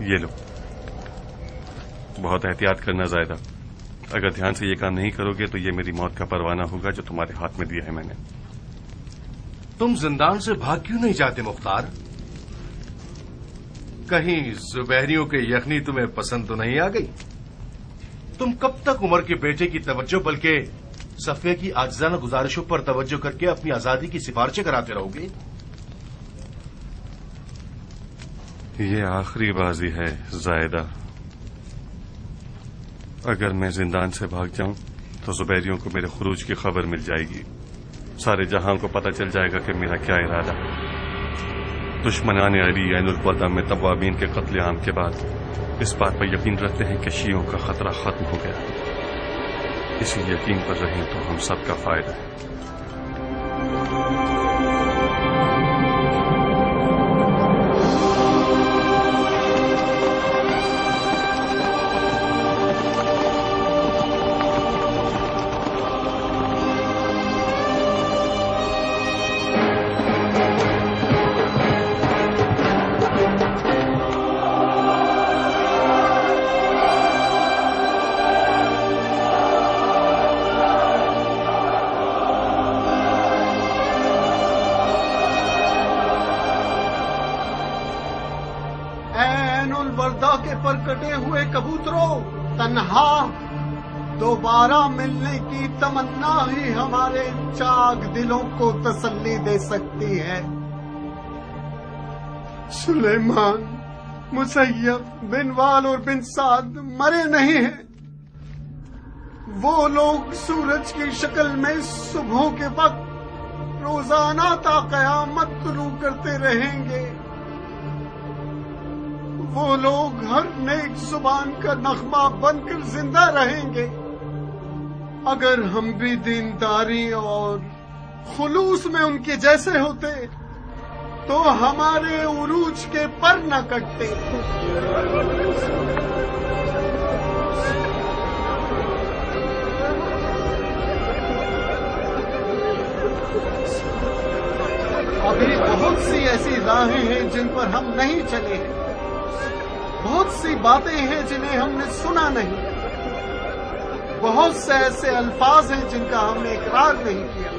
یہ لو، بہت احتیاط کرنا زائدہ، اگر دھیان سے یہ کام نہیں کرو گے تو یہ میری موت کا پروانہ ہوگا جو تمہارے ہاتھ میں دیا ہے میں نے۔ تم زندان سے بھاگ کیوں نہیں جاتے مختار؟ کہیں زبیریوں کے یخنی تمہیں پسند تو نہیں آ گئی؟ تم کب تک عمر کے بیٹے کی توجہ بلکہ صفیہ کی عاجزانہ گزارشوں پر توجہ کر کے اپنی آزادی کی سفارشیں کراتے رہو گے؟ یہ آخری بازی ہے زائدہ، اگر میں زندان سے بھاگ جاؤں تو زبیریوں کو میرے خروج کی خبر مل جائے گی، سارے جہاں کو پتہ چل جائے گا کہ میرا کیا ارادہ ہے۔ دشمنان علی عین الوداع میں توابین کے قتل عام کے بعد اس بات پر یقین رکھتے ہیں کہ شیعوں کا خطرہ ختم ہو گیا، اسی یقین پر رہیں تو ہم سب کا فائدہ ہے۔ پر کٹے ہوئے کبوتروں، تنہا دوبارہ ملنے کی تمنا ہی ہمارے چاک دلوں کو تسلی دے سکتی ہے۔ سلیمان، مسیب، بن وال اور بن سعد مرے نہیں ہیں، وہ لوگ سورج کی شکل میں صبحوں کے وقت روزانہ تا قیامت طلوع کرتے رہیں گے، وہ لوگ ہر نیک زبان کا نغمہ بن کر زندہ رہیں گے۔ اگر ہم بھی دینداری اور خلوص میں ان کے جیسے ہوتے تو ہمارے عروج کے پر نہ کٹتے۔ ابھی بہت سی ایسی راہیں ہیں جن پر ہم نہیں چلے ہیں، بہت سی باتیں ہیں جنہیں ہم نے سنا نہیں، بہت سے ایسے الفاظ ہیں جن کا ہم نے اقرار نہیں کیا،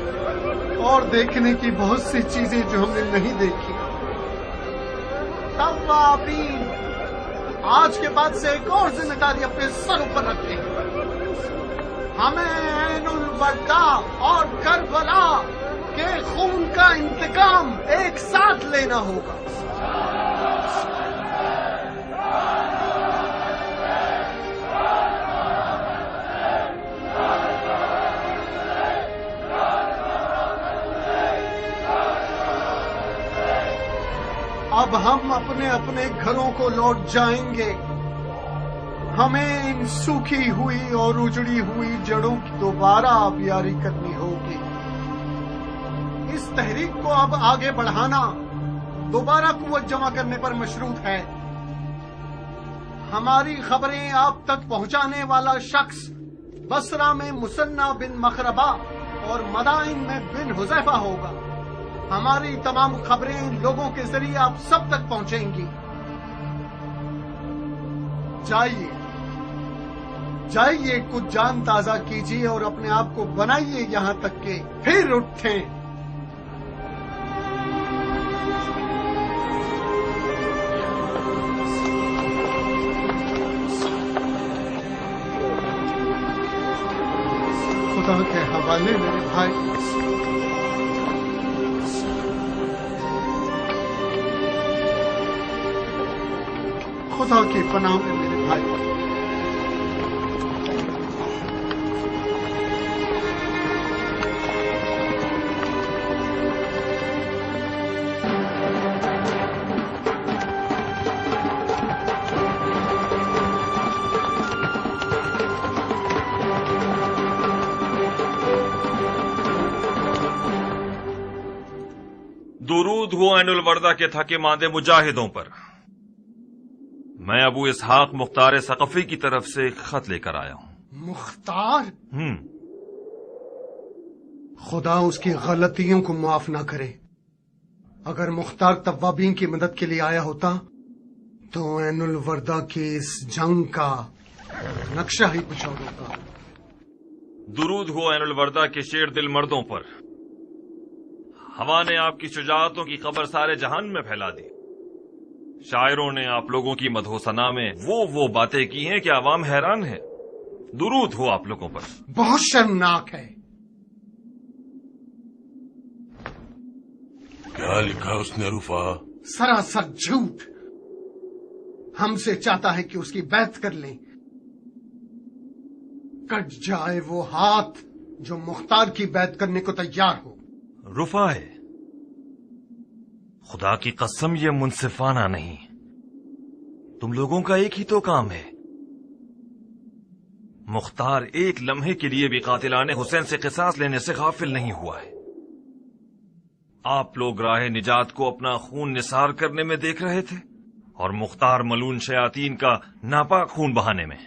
اور دیکھنے کی بہت سی چیزیں جو ہم نے نہیں دیکھی۔ توابین آج کے بعد سے ایک اور ذمہ داری اپنے سر پر رکھتے ہیں، ہمیں عین الوداع اور کربلا کے خون کا انتقام ایک ساتھ لینا ہوگا۔ اب ہم اپنے اپنے گھروں کو لوٹ جائیں گے، ہمیں ان سوکھی ہوئی اور اجڑی ہوئی جڑوں کی دوبارہ آبیاری کرنی ہوگی۔ اس تحریک کو اب آگے بڑھانا دوبارہ قوت جمع کرنے پر مشروط ہے۔ ہماری خبریں آپ تک پہنچانے والا شخص بصرہ میں مثنی بن مخربہ اور مدائن میں بن حذیفہ ہوگا۔ ہماری تمام خبریں لوگوں کے ذریعے آپ سب تک پہنچیں گی۔ جائیے کچھ جان تازہ کیجیے اور اپنے آپ کو بنائیے یہاں تک کہ پھر اٹھیں۔ خدا کے حوالے میرے بھائی، خدا کی پناہ میں میرے بھائی۔ درود ہو عین الوردہ کے تھکے ماندے مجاہدوں پر۔ میں ابو اسحاق مختار ثقفی کی طرف سے ایک خط لے کر آیا ہوں۔ مختار؟ خدا اس کی غلطیوں کو معاف نہ کرے۔ اگر مختار توابین کی مدد کے لیے آیا ہوتا تو عین الوردہ کی اس جنگ کا نقشہ ہی کچھ اور ہوگا۔ درود ہو عین الوردہ کے شیر دل مردوں پر۔ ہوا نے آپ کی شجاعتوں کی خبر سارے جہان میں پھیلا دی۔ شاعروں نے آپ لوگوں کی مدح و ثنا میں وہ باتیں کی ہیں کہ عوام حیران ہے۔ درود ہو آپ لوگوں پر۔ بہت شرمناک ہے۔ کیا لکھا اس نے رفا؟ سراسر جھوٹ۔ ہم سے چاہتا ہے کہ اس کی بیعت کر لیں، کٹ جائے وہ ہاتھ جو مختار کی بیعت کرنے کو تیار ہو۔ رفا ہے، خدا کی قسم یہ منصفانہ نہیں۔ تم لوگوں کا ایک ہی تو کام ہے۔ مختار ایک لمحے کے لیے بھی قاتلان حسین سے قصاص لینے سے غافل نہیں ہوا ہے۔ آپ لوگ راہ نجات کو اپنا خون نثار کرنے میں دیکھ رہے تھے اور مختار ملون شیاطین کا ناپاک خون بہانے میں۔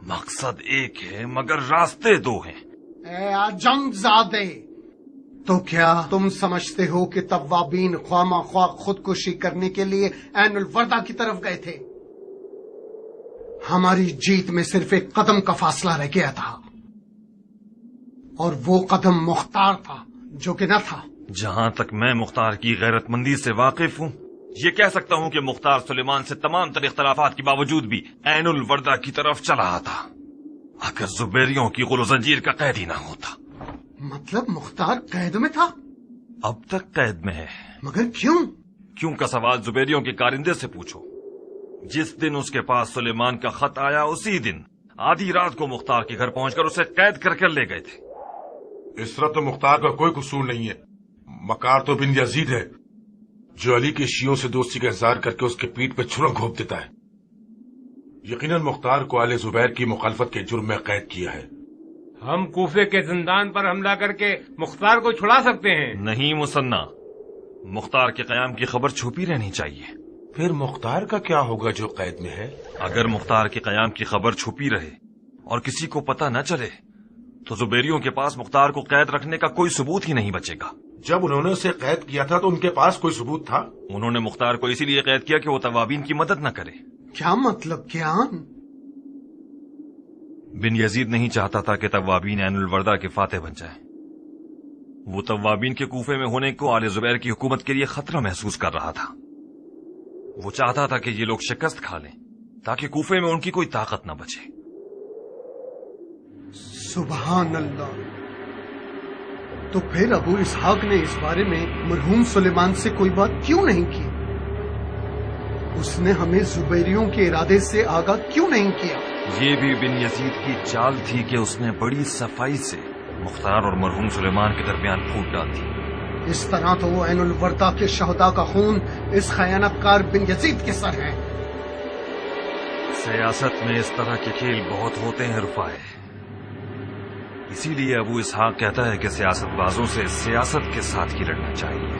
مقصد ایک ہے مگر راستے دو ہیں۔ اے آجنگ زادے، تو کیا تم سمجھتے ہو کہ توابین خواہ مخواہ خودکشی کرنے کے لیے عین الوردہ کی طرف گئے تھے؟ ہماری جیت میں صرف ایک قدم کا فاصلہ رہ گیا تھا، اور وہ قدم مختار تھا جو کہ نہ تھا۔ جہاں تک میں مختار کی غیرت مندی سے واقف ہوں، یہ کہہ سکتا ہوں کہ مختار سلیمان سے تمام تر اختلافات کے باوجود بھی عین الوردہ کی طرف چلا تھا، اگر زبیریوں کی غل و زنجیر کا قید ہی نہ ہوتا۔ مطلب مختار قید میں تھا؟ اب تک قید میں ہے۔ مگر کیوں؟ کیوں کا سوال زبیریوں کے کارندے سے پوچھو۔ جس دن اس کے پاس سلیمان کا خط آیا اسی دن آدھی رات کو مختار کے گھر پہنچ کر اسے قید کر لے گئے تھے۔ اس طرح تو مختار کا کوئی قصور نہیں ہے، مکار تو بن یزید ہے جو علی کے شیعوں سے دوستی کا اظہار کر کے اس کے پیٹھ پہ چھرا گھونپ دیتا ہے۔ یقیناً مختار کو آل زبیر کی مخالفت کے جرم میں قید کیا ہے۔ ہم کوفے کے زندان پر حملہ کر کے مختار کو چھڑا سکتے ہیں۔ نہیں مصنع، مختار کے قیام کی خبر چھپی رہنی چاہیے۔ پھر مختار کا کیا ہوگا جو قید میں ہے؟ اگر مختار کے قیام کی خبر چھپی رہے اور کسی کو پتہ نہ چلے تو زبیریوں کے پاس مختار کو قید رکھنے کا کوئی ثبوت ہی نہیں بچے گا۔ جب انہوں نے اسے قید کیا تھا تو ان کے پاس کوئی ثبوت تھا؟ انہوں نے مختار کو اسی لیے قید کیا کہ وہ توابین کی مدد نہ کرے۔ کیا مطلب کیان؟ بن یزید نہیں چاہتا تھا کہ توابین عین الوردہ کے فاتح بن جائیں۔ وہ توابین کے کوفے میں ہونے کو آل زبیر کی حکومت کے لیے خطرہ محسوس کر رہا تھا۔ وہ چاہتا تھا کہ یہ لوگ شکست کھا لیں تاکہ کوفے میں ان کی کوئی طاقت نہ بچے۔ سبحان اللہ! تو پھر ابو اسحاق نے اس بارے میں مرحوم سلیمان سے کوئی بات کیوں نہیں کی؟ اس نے ہمیں زبیریوں کے ارادے سے آگاہ کیوں نہیں کیا؟ یہ بھی بن یزید کی چال تھی کہ اس نے بڑی صفائی سے مختار اور مرحوم سلیمان کے درمیان پھوٹ ڈال دی۔ اس طرح تو عین الوردہ کے شہداء کا خون اس خیانت کار بن یزید کے سر ہے۔ سیاست میں اس طرح کے کھیل بہت ہوتے ہیں رفائے، اسی لیے ابو اسحاق کہتا ہے کہ سیاست بازوں سے سیاست کے ساتھ ہی لڑنا چاہیے۔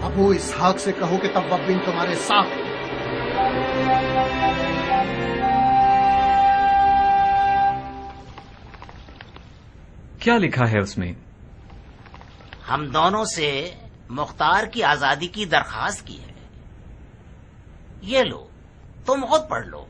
ابو اسحاق سے کہو کہ توابین تمہارے ساتھ ہے۔ کیا لکھا ہے اس میں؟ ہم دونوں سے مختار کی آزادی کی درخواست کی ہے۔ یہ لو، تم خود پڑھ لو۔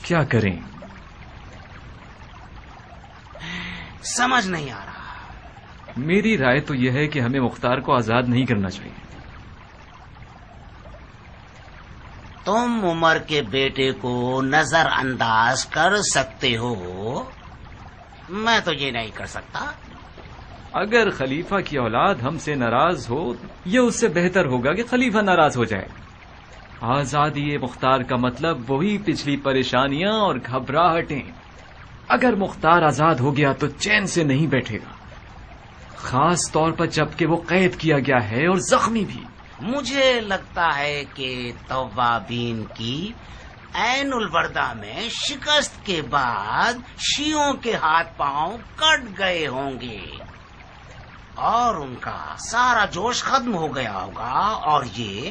کیا کریں؟ سمجھ نہیں آ رہا۔ میری رائے تو یہ ہے کہ ہمیں مختار کو آزاد نہیں کرنا چاہیے۔ تم عمر کے بیٹے کو نظر انداز کر سکتے ہو، میں تو یہ نہیں کر سکتا۔ اگر خلیفہ کی اولاد ہم سے ناراض ہو، یہ اس سے بہتر ہوگا کہ خلیفہ ناراض ہو جائے۔ آزادی مختار کا مطلب وہی پچھلی پریشانیاں اور گھبراہٹیں۔ اگر مختار آزاد ہو گیا تو چین سے نہیں بیٹھے گا، خاص طور پر جب کہ وہ قید کیا گیا ہے اور زخمی بھی۔ مجھے لگتا ہے کہ توابین کی عین الوردہ میں شکست کے بعد شیعوں کے ہاتھ پاؤں کٹ گئے ہوں گے اور ان کا سارا جوش ختم ہو گیا ہوگا اور یہ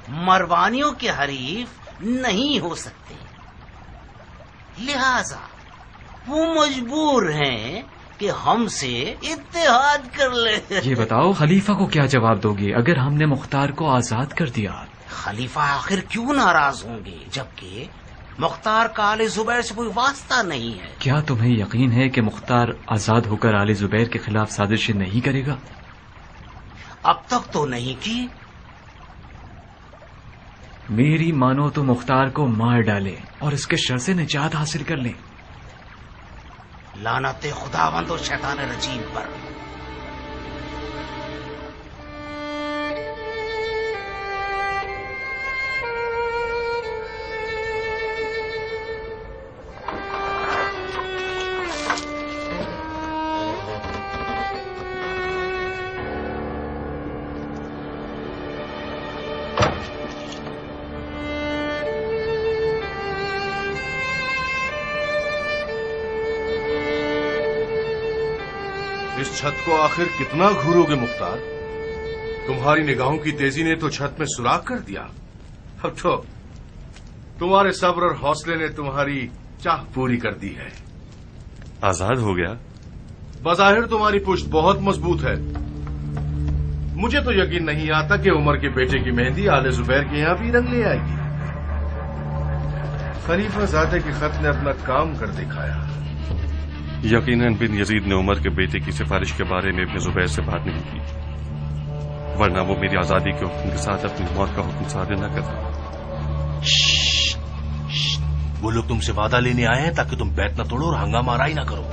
مروانیوں کے حریف نہیں ہو سکتے، لہذا وہ مجبور ہیں کہ ہم سے اتحاد کر لیں۔ یہ بتاؤ خلیفہ کو کیا جواب دو گے اگر ہم نے مختار کو آزاد کر دیا؟ خلیفہ آخر کیوں ناراض ہوں گے جبکہ مختار کا آل زبیر سے کوئی واسطہ نہیں ہے؟ کیا تمہیں یقین ہے کہ مختار آزاد ہو کر آل زبیر کے خلاف سازشیں نہیں کرے گا؟ اب تک تو نہیں کی۔ میری مانو تو مختار کو مار ڈالے اور اس کے شر سے نجات حاصل کر لیں۔ لعنت خداوند اور شیطان رجیم پر۔ اس چھت کو آخر کتنا گھورو گے مختار؟ تمہاری نگاہوں کی تیزی نے تو چھت میں سوراخ کر دیا، اب تو تمہارے صبر اور حوصلے نے تمہاری چاہ پوری کر دی ہے۔ آزاد ہو گیا؟ بظاہر تمہاری پشت بہت مضبوط ہے، مجھے تو یقین نہیں آتا کہ عمر کے بیٹے کی مہندی آل زبیر کے یہاں بھی رنگ لے آئے گی۔ خلیفہ زادے کے خط نے اپنا کام کر دکھایا۔ یقیناً بن یزید نے عمر کے بیٹے کی سفارش کے بارے میں ابن زبیر سے بات نہیں کی، ورنہ وہ میری آزادی کے حکم کے ساتھ اپنی موت کا حکم صادر نہ کرتا۔ وہ لوگ تم سے وعدہ لینے آئے ہیں تاکہ تم بیت نہ توڑو اور ہنگامہ آرائی نہ کرو۔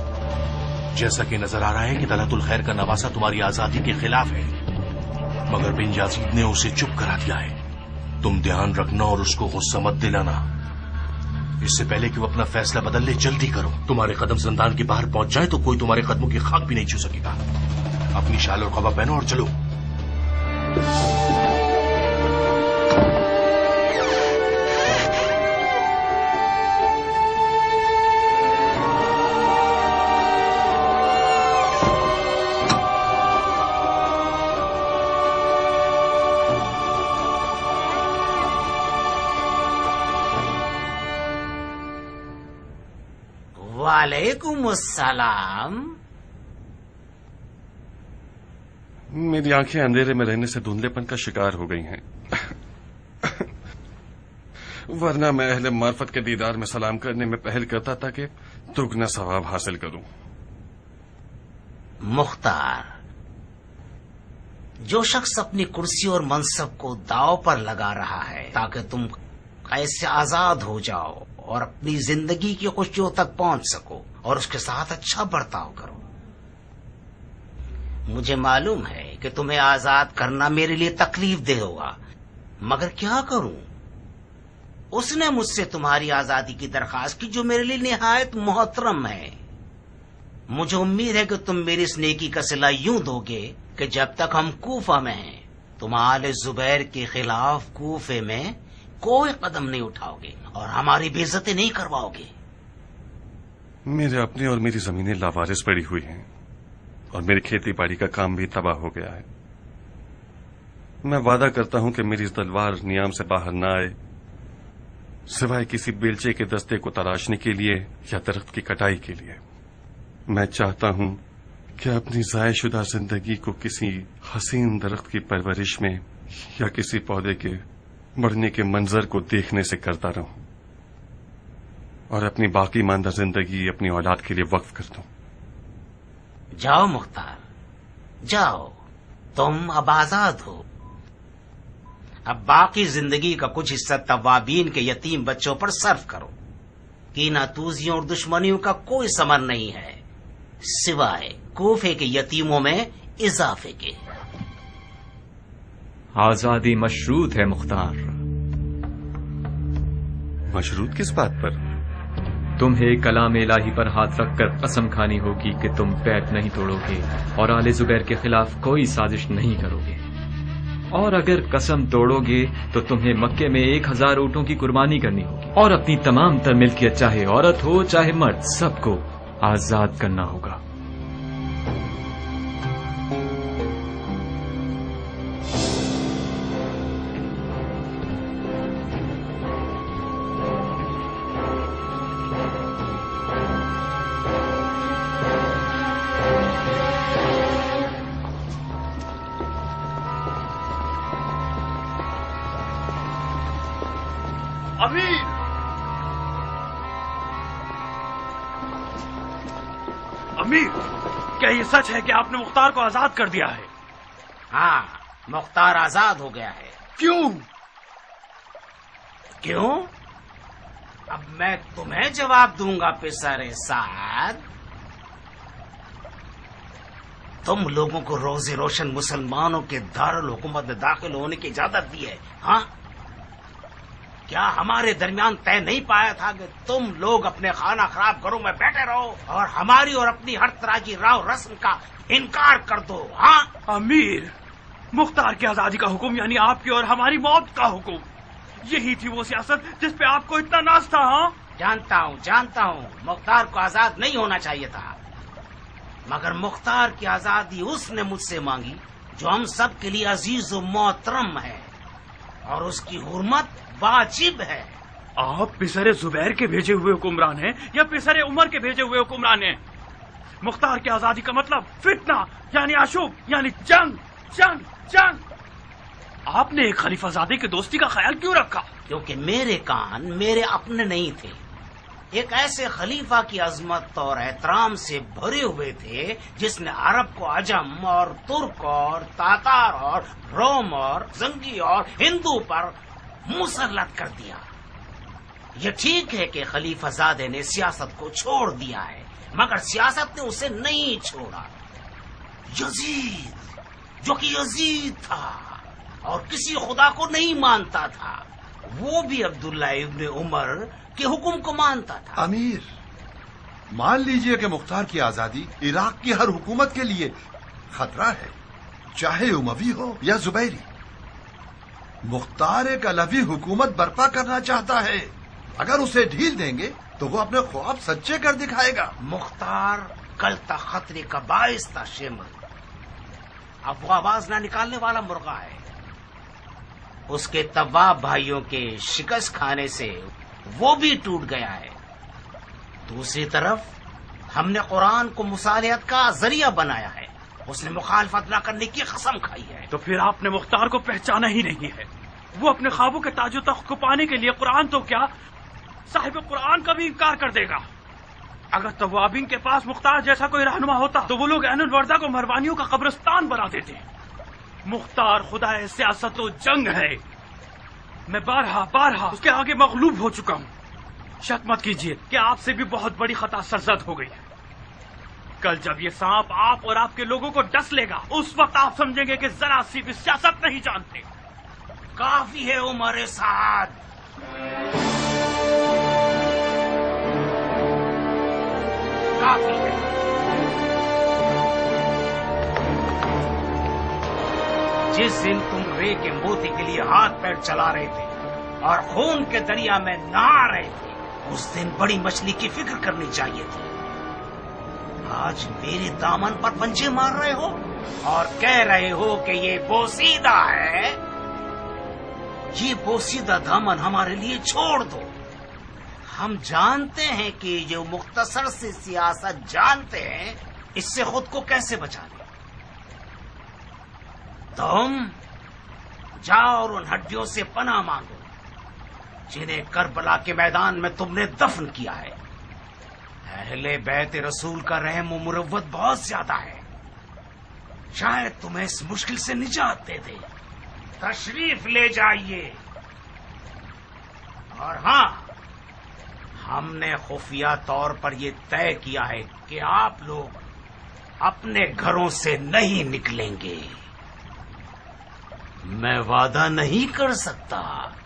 جیسا کہ نظر آ رہا ہے کہ طلعت الخیر کا نواسہ تمہاری آزادی کے خلاف ہے، مگر بن یزید نے اسے چپ کرا دیا ہے۔ تم دھیان رکھنا اور اس کو غصہ مت دلانا۔ اس سے پہلے کہ وہ اپنا فیصلہ بدل لے جلدی کرو، تمہارے قدم زندان کے باہر پہنچ جائے تو کوئی تمہارے قدموں کی خاک بھی نہیں چھو سکے گا۔ اپنی شال اور قبا پہنو اور چلو۔ وعلیکم السلام۔ میری آنکھیں اندھیرے میں رہنے سے دھندلے پن کا شکار ہو گئی ہیں، ورنہ میں اہل معرفت کے دیدار میں سلام کرنے میں پہل کرتا تھا کہ دگنا ثواب حاصل کروں۔ مختار، جو شخص اپنی کرسی اور منصب کو داؤ پر لگا رہا ہے تاکہ تم ایسے آزاد ہو جاؤ اور اپنی زندگی کی خوشیوں تک پہنچ سکو اور اس کے ساتھ اچھا برتاؤ کرو، مجھے معلوم ہے کہ تمہیں آزاد کرنا میرے لیے تکلیف دہ ہوگا، مگر کیا کروں؟ اس نے مجھ سے تمہاری آزادی کی درخواست کی جو میرے لیے نہایت محترم ہے۔ مجھے امید ہے کہ تم میری اس نیکی کا صلہ یوں دو گے کہ جب تک ہم کوفہ میں ہیں تم آل زبیر کے خلاف کوفے میں کوئی قدم نہیں اٹھاؤ گے اور ہماری بے عزتی نہیں کرواؤ گے۔ میرے اپنے اور میری زمینیں لاوارث پڑی ہوئی ہیں اور میری کھیتی باڑی کا کام بھی تباہ ہو گیا ہے۔ میں وعدہ کرتا ہوں کہ میری اس تلوار نیام سے باہر نہ آئے سوائے کسی بیلچے کے دستے کو تراشنے کے لیے یا درخت کی کٹائی کے لیے۔ میں چاہتا ہوں کہ اپنی ضائع شدہ زندگی کو کسی حسین درخت کی پرورش میں یا کسی پودے کے بڑھنے کے منظر کو دیکھنے سے کرتا رہوں اور اپنی باقی ماندہ زندگی اپنی اولاد کے لیے وقف کر دوں۔ جاؤ مختار، جاؤ، تم اب آزاد ہو۔ اب باقی زندگی کا کچھ حصہ توابین کے یتیم بچوں پر صرف کرو۔ کینہ توزیوں اور دشمنیوں کا کوئی ثمر نہیں ہے سوائے کوفے کے یتیموں میں اضافے کے۔ آزادی مشروط ہے مختار۔ مشروط کس بات پر؟ تمہیں کلام الہی پر ہاتھ رکھ کر قسم کھانی ہوگی کہ تم بیعت نہیں توڑو گے اور آل زبیر کے خلاف کوئی سازش نہیں کرو گے، اور اگر قسم توڑو گے تو تمہیں مکے میں 1000 اونٹوں کی قربانی کرنی ہوگی اور اپنی تمام تر ملکیت چاہے عورت ہو چاہے مرد سب کو آزاد کرنا ہوگا. امیر، کیا یہ سچ ہے کہ آپ نے مختار کو آزاد کر دیا ہے؟ ہاں، مختار آزاد ہو گیا ہے. کیوں؟ کیوں؟ اب میں تمہیں جواب دوں گا پسر سعد. تم لوگوں کو روز روشن مسلمانوں کے دارالحکومت میں داخل ہونے کی اجازت دی ہے. ہاں، کیا ہمارے درمیان طے نہیں پایا تھا کہ تم لوگ اپنے خانہ خراب گھروں میں بیٹھے رہو اور ہماری اور اپنی ہر طرح کی راو رسم کا انکار کر دو؟ ہاں امیر، مختار کی آزادی کا حکم یعنی آپ کی اور ہماری موت کا حکم، یہی تھی وہ سیاست جس پہ آپ کو اتنا ناز تھا. ہاں جانتا ہوں مختار کو آزاد نہیں ہونا چاہیے تھا، مگر مختار کی آزادی اس نے مجھ سے مانگی جو ہم سب کے لیے عزیز و محترم ہے، اور اس کی حرمت واجب ہے. آپ پسر زبیر کے بھیجے ہوئے حکمران ہیں یا پسر عمر کے بھیجے ہوئے حکمران ہیں؟ مختار کی آزادی کا مطلب فتنہ یعنی آشوب یعنی جنگ جنگ جنگ. آپ نے ایک خلیفہ زادے کی دوستی کا خیال کیوں رکھا؟ کیونکہ میرے کان میرے اپنے نہیں تھے. ایک ایسے خلیفہ کی عظمت اور احترام سے بھرے ہوئے تھے جس نے عرب کو عجم اور ترک اور تاتار اور روم اور زنگی اور ہندو پر مسلط کر دیا. یہ ٹھیک ہے کہ خلیفہ زادے نے سیاست کو چھوڑ دیا ہے، مگر سیاست نے اسے نہیں چھوڑا. یزید جو کہ یزید تھا اور کسی خدا کو نہیں مانتا تھا، وہ بھی عبداللہ ابن عمر کے حکم کو مانتا تھا. امیر، مان لیجئے کہ مختار کی آزادی عراق کی ہر حکومت کے لیے خطرہ ہے، چاہے اموی ہو یا زبیری. مختار ایک علوی حکومت برپا کرنا چاہتا ہے. اگر اسے ڈھیل دیں گے تو وہ اپنے خواب سچے کر دکھائے گا. مختار کل تک خطرے کا باعث تھا شیمر، اب وہ آواز نہ نکالنے والا مرغا ہے. اس کے طواب بھائیوں کے شکست کھانے سے وہ بھی ٹوٹ گیا ہے. دوسری طرف ہم نے قرآن کو مصالحت کا ذریعہ بنایا ہے، اس نے مخالفت نہ کرنے کی قسم کھائی ہے. تو پھر آپ نے مختار کو پہچانا ہی نہیں ہے. وہ اپنے خوابوں کے تاج و تخت کو پانے کے لیے قرآن تو کیا صاحب قرآن کا بھی انکار کر دے گا. اگر توابین کے پاس مختار جیسا کوئی رہنما ہوتا تو وہ لوگ عین الوردہ کو مہربانیوں کا قبرستان بنا دیتے. مختار خدا سیاست و جنگ ہے. میں بارہا اس کے آگے مغلوب ہو چکا ہوں. شک مت کیجیے کہ آپ سے بھی بہت بڑی خطا سرزد ہو گئی ہے. کل جب یہ سانپ آپ اور آپ کے لوگوں کو ڈس لے گا اس وقت آپ سمجھیں گے کہ ذرا سی بھی سیاست نہیں جانتے. کافی ہے عمر سعد. کافی ہے. جس دن تم رے کے موتی کے لیے ہاتھ پیر چلا رہے تھے اور خون کے دریا میں نہا رہے تھے اس دن بڑی مچھلی کی فکر کرنی چاہیے تھی. آج میرے دامن پر پنجے مار رہے ہو اور کہہ رہے ہو کہ یہ بوسیدہ ہے. یہ بوسیدہ دامن ہمارے لیے چھوڑ دو. ہم جانتے ہیں کہ جو مختصر سی سیاست جانتے ہیں اس سے خود کو کیسے بچا لیں. تم جاؤ اور ان ہڈیوں سے پناہ مانگو جنہیں کربلا کے میدان میں تم نے دفن کیا ہے. اہل بیت رسول کا رحم و مروت بہت زیادہ ہے، شاید تمہیں اس مشکل سے نجات دے دے. تشریف لے جائیے. اور ہاں، ہم نے خفیہ طور پر یہ طے کیا ہے کہ آپ لوگ اپنے گھروں سے نہیں نکلیں گے. میں وعدہ نہیں کر سکتا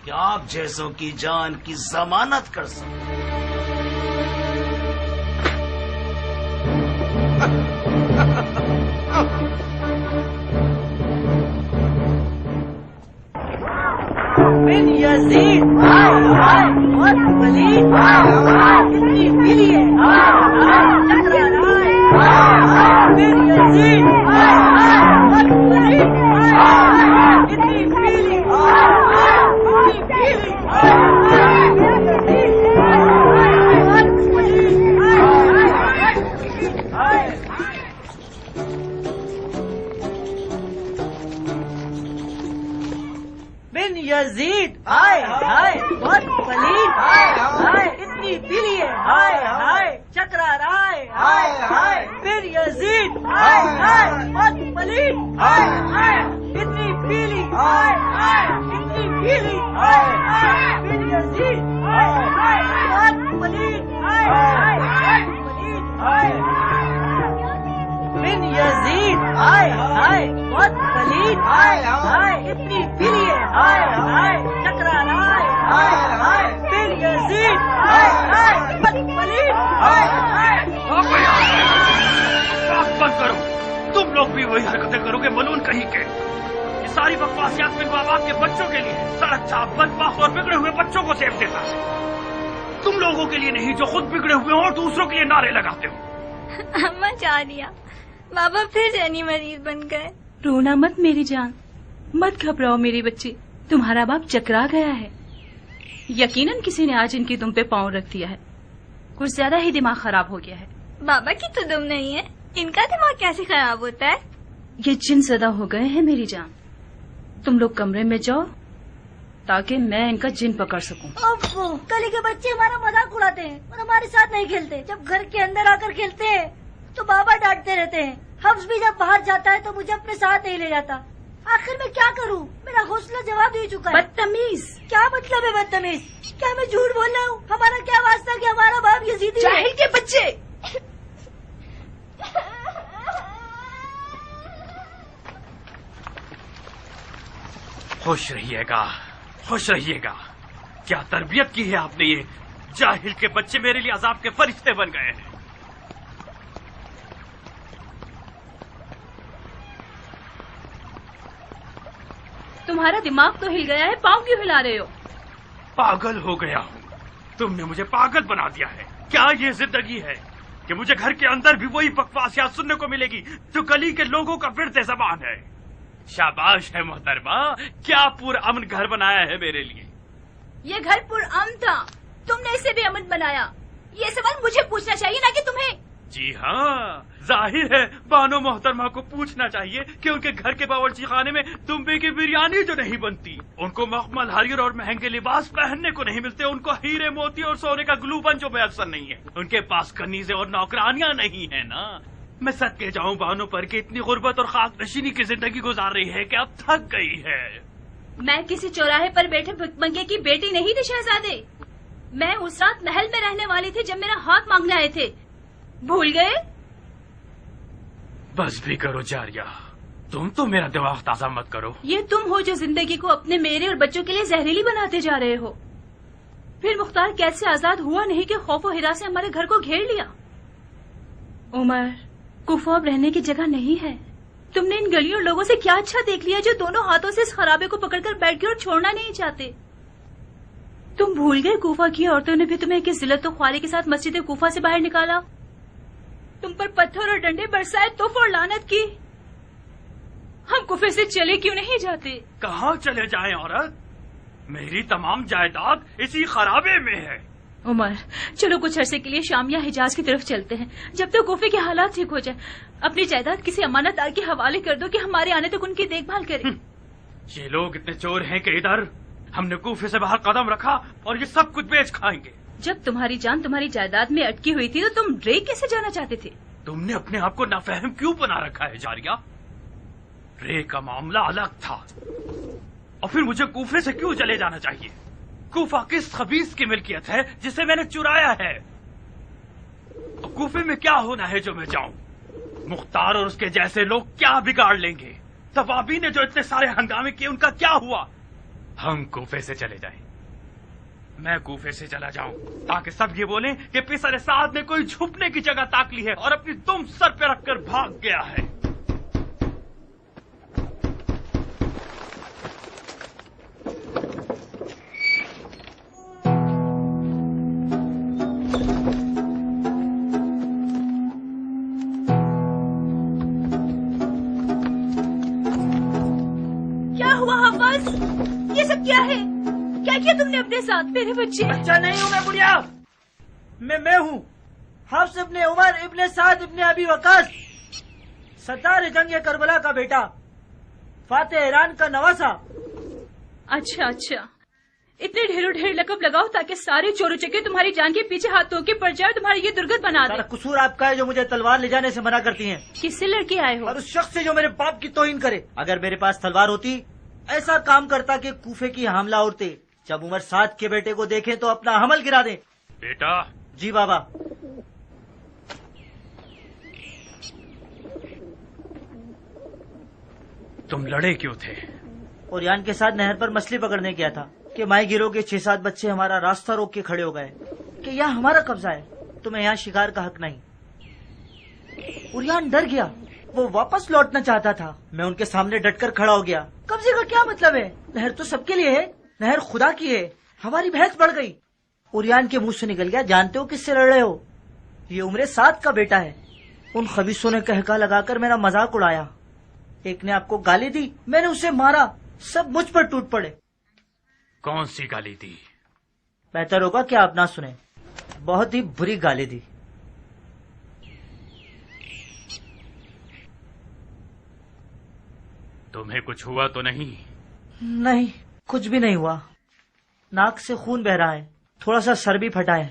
کہ آپ جیسوں کی جان کی ضمانت کر سکوں. بن یزید بہت پلید اتنی پیلی ہے بن یزید بہت پلید اتنی پیلی بن یزید ہائے ہائے بہت پلید اتنی پیلی ہے چکرا رائے بن یزید بہت پلید اتنی پیلی اتنی پیلی بن یزید بہت پلید بن یزید بہت پلید اتنی پیلی ہے چکرا رائے بن یزید بہت پلید بند کرو، تم لوگ بھی وہی حرکتیں کرو گے ملون کہیں کے. یہ ساری بکواسیات میں ماں باپ کے بچوں کے لیے سڑک چھاپ بدبخت اور بگڑے ہوئے بچوں کو سیو دیتا ہے. تم لوگوں کے لیے نہیں جو خود بگڑے ہوئے ہو اور دوسروں کے لیے نعرے لگاتے ہو. اماں جانیا بابا پھر جانی مریض بن گئے. رونا مت میری جان، مت گھبراؤ میری بچی، تمہارا باپ چکرا گیا ہے. یقیناً کسی نے آج ان کی دم پہ پاؤں رکھ دیا ہے، کچھ زیادہ ہی دماغ خراب ہو گیا ہے. بابا کی تو دم نہیں ہے، ان کا دماغ کیسے خراب ہوتا ہے؟ یہ جن زدہ ہو گئے ہیں میری جان. تم لوگ کمرے میں جاؤ تاکہ میں ان کا جن پکڑ سکوں. ابو کلی کے بچے ہمارا مذاق اڑاتے ہیں اور ہمارے ساتھ نہیں کھیلتے. جب گھر کے اندر آ کر کھیلتے ہیں تو بابا ڈانٹتے رہتے ہیں. حفظ بھی جب باہر جاتا ہے تو مجھے اپنے ساتھ نہیں لے جاتا. آخر میں کیا کروں؟ میرا حوصلہ جواب دے چکا ہے. بدتمیز! کیا مطلب ہے بدتمیز؟ کیا میں جھوٹ بول رہا ہوں؟ ہمارا کیا واسطہ کہ ہمارا باپ یزیدی ہے؟ جاہل کے بچے! خوش رہیے گا، خوش رہیے گا. کیا تربیت کی ہے آپ نے؟ یہ جاہل کے بچے میرے لیے عذاب کے فرشتے بن گئے ہیں. تمہارا دماغ تو ہل گیا ہے، پاؤں کیوں ہلا رہے ہو؟ پاگل ہو گیا ہوں. تم نے مجھے پاگل بنا دیا ہے. کیا یہ زندگی ہے کہ مجھے گھر کے اندر بھی وہی بکواسیات سننے کو ملے گی جو گلی کے لوگوں کا ورد زبان ہے؟ شاباش ہے محترمہ، کیا پرامن گھر بنایا ہے میرے لیے. یہ گھر پرامن تھا، تم نے اسے بھی امن بنایا. یہ سوال مجھے پوچھنا چاہیے نہ کہ تمہیں. جی ہاں، ظاہر ہے بانو محترمہ کو پوچھنا چاہیے کہ ان کے گھر کے باورچی خانے میں دمبے کی بریانی جو نہیں بنتی، ان کو مخمل حریر اور مہنگے لباس پہننے کو نہیں ملتے، ان کو ہیرے موتی اور سونے کا گلوبن جو میسر نہیں ہے، ان کے پاس کنیزیں اور نوکرانیاں نہیں ہیں نا. میں صدقے جاؤں بانو پر کہ اتنی غربت اور خاک نشینی کی زندگی گزار رہی ہے کہ اب تھک گئی ہے. میں کسی چوراہے پر بیٹھے بھکمنگے کی بیٹی نہیں تھی شہزادے. میں اس رات محل میں رہنے والی تھی جب میرا ہاتھ مانگنے آئے تھے. بھول گئے؟ بس بھی کرو جاریہ، تم تو میرا دماغ تازہ مت کرو. یہ تم ہو جو زندگی کو اپنے میرے اور بچوں کے لیے زہریلی بناتے جا رہے ہو. پھر مختار کیسے آزاد ہوا نہیں کہ خوف و ہراس سے ہمارے گھر کو گھیر لیا. عمر، کوفہ اب رہنے کی جگہ نہیں ہے. تم نے ان گلیوں اور لوگوں سے کیا اچھا دیکھ لیا جو دونوں ہاتھوں سے اس خرابے کو پکڑ کر بیٹھ گئے اور چھوڑنا نہیں چاہتے. تم بھول گئے کوفہ کی عورتوں نے بھی تمہیں کس ذلت و خواری کے ساتھ مسجد کوفہ سے باہر نکالا، تم پر پتھر اور ڈنڈے برسائے، توف اور لعنت کی. ہم کوفے سے چلے کیوں نہیں جاتے؟ کہاں چلے جائیں عورت؟ میری تمام جائیداد اسی خرابے میں ہے. عمر چلو کچھ عرصے کے لیے شام یا حجاز کی طرف چلتے ہیں جب تک کوفے کے حالات ٹھیک ہو جائے. اپنی جائیداد کسی امانت دار کے حوالے کر دو کہ ہمارے آنے تک ان کی دیکھ بھال کرے. یہ لوگ اتنے چور ہیں کہ ادھر ہم نے کوفے سے باہر قدم رکھا اور یہ سب کچھ بیچ کھائیں گے. جب تمہاری جان تمہاری جائیداد میں اٹکی ہوئی تھی تو تم رے کیسے جانا چاہتے تھے؟ تم نے اپنے آپ کو نافہم کیوں بنا رکھا ہے جاریہ؟ رے کا معاملہ الگ تھا، اور پھر مجھے کوفے سے کیوں چلے جانا چاہیے؟ کوفہ کس خبیث کی ملکیت ہے جسے میں نے چرایا ہے؟ اور کوفے میں کیا ہونا ہے جو میں جاؤں؟ مختار اور اس کے جیسے لوگ کیا بگاڑ لیں گے؟ طوابی نے جو اتنے سارے ہنگامے کیے ان کا کیا ہوا؟ ہم کوفے سے چلے جائیں، میں کوفے سے چلا جاؤں تاکہ سب یہ بولیں کہ پسر سعد نے کوئی چھپنے کی جگہ تاک لی ہے اور اپنی دم سر پہ رکھ کر بھاگ گیا ہے. یہ سب کیا ہے؟ کیا کیا تم نے اپنے ساتھ؟ میرے بچے بچہ نہیں ہوں میں بڑھیا، میں ہوں حفص ابن عمر ابن سعد ابن ابی وقاص، ستار جنگ کربلا کا بیٹا، فاتح ایران کا نواسا۔ اچھا اچھا، اتنے ڈھیروں ڈھیر لقب لگاؤ تاکہ سارے چور چکے تمہاری جان کے پیچھے ہاتھ دھو کے پڑ جائے اور تمہاری یہ درگت بنا دے۔ قصور آپ کا ہے جو مجھے تلوار لے جانے سے منع کرتی ہیں۔ کس سے لڑکے آئے ہو؟ اور اس شخص سے جو میرے باپ کی توہین کرے۔ اگر میرے پاس تلوار ہوتی ایسا کام کرتا کہ کوفے کی حاملہ عورتیں جب عمر 7 کے بیٹے کو دیکھیں تو اپنا حمل گرا دیں۔ بیٹا جی بابا۔ تم لڑے کیوں تھے؟ اوریان کے ساتھ نہر پر مچھلی پکڑنے گیا تھا کہ مائی گیرو کے 6-7 بچے ہمارا راستہ روک کے کھڑے ہو گئے کہ یہاں ہمارا قبضہ ہے، تمہیں یہاں شکار کا حق نہیں۔ اوریان ڈر گیا، وہ واپس لوٹنا چاہتا تھا، میں ان کے سامنے ڈٹ کر کھڑا ہو گیا۔ قبضے کا کیا مطلب ہے؟ نہر تو سب کے لیے ہے، نہر خدا کی ہے، ہماری بحث بڑھ گئی۔ اوریان کے منہ سے نکل گیا، جانتے ہو کس سے لڑ رہے ہو؟ یہ عمر 7 کا بیٹا ہے۔ ان خبیثوں نے کہکا لگا کر میرا مذاق اڑایا، ایک نے آپ کو گالی دی، میں نے اسے مارا، سب مجھ پر ٹوٹ پڑے۔ کون سی گالی دی؟ بہتر ہوگا کہ آپ نہ سنیں، بہت ہی بری گالی دی۔ تمہیں کچھ ہوا تو نہیں؟ نہیں، کچھ بھی نہیں ہوا، ناک سے خون بہ رہا ہے، تھوڑا سا سر بھی پھٹا ہے۔